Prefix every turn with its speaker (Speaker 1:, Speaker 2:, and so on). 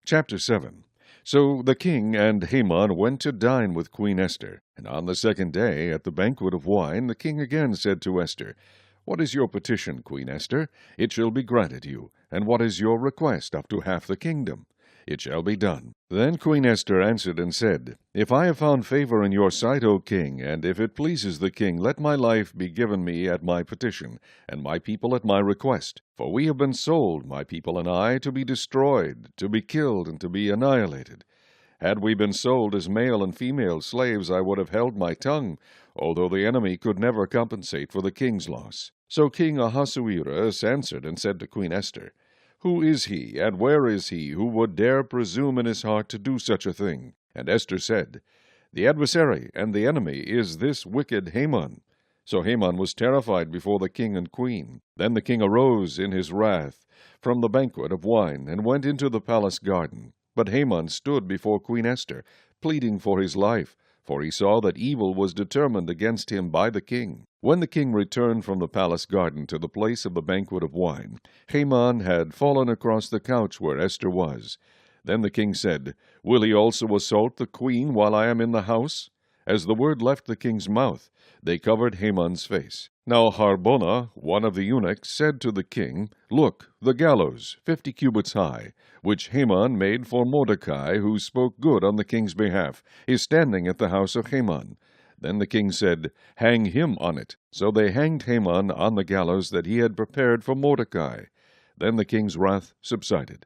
Speaker 1: Chapter 7. So the king and Haman went to dine with Queen Esther. And on the second day, at the banquet of wine, the king again said to Esther, "What is your petition, Queen Esther? It shall be granted you. And what is your request up to half the kingdom? It shall be done." Then Queen Esther answered and said, "If I have found favor in your sight, O king, and if it pleases the king, let my life be given me at my petition, and my people at my request. For we have been sold, my people and I, to be destroyed, to be killed, and to be annihilated. Had we been sold as male and female slaves, I would have held my tongue, although the enemy could never compensate for the king's loss." So King Ahasuerus answered and said to Queen Esther, "Who is he, and where is he, who would dare presume in his heart to do such a thing?" And Esther said, "The adversary and the enemy is this wicked Haman." So Haman was terrified before the king and queen. Then the king arose in his wrath from the banquet of wine, and went into the palace garden. But Haman stood before Queen Esther, pleading for his life, for he saw that evil was determined against him by the king. When the king returned from the palace garden to the place of the banquet of wine, Haman had fallen across the couch where Esther was. Then the king said, "Will he also assault the queen while I am in the house?" As the word left the king's mouth, they covered Haman's face. Now Harbonah, one of the eunuchs, said to the king, "Look, the gallows, 50 cubits high, which Haman made for Mordecai, who spoke good on the king's behalf, is standing at the house of Haman." Then the king said, "Hang him on it." So they hanged Haman on the gallows that he had prepared for Mordecai. Then the king's wrath subsided.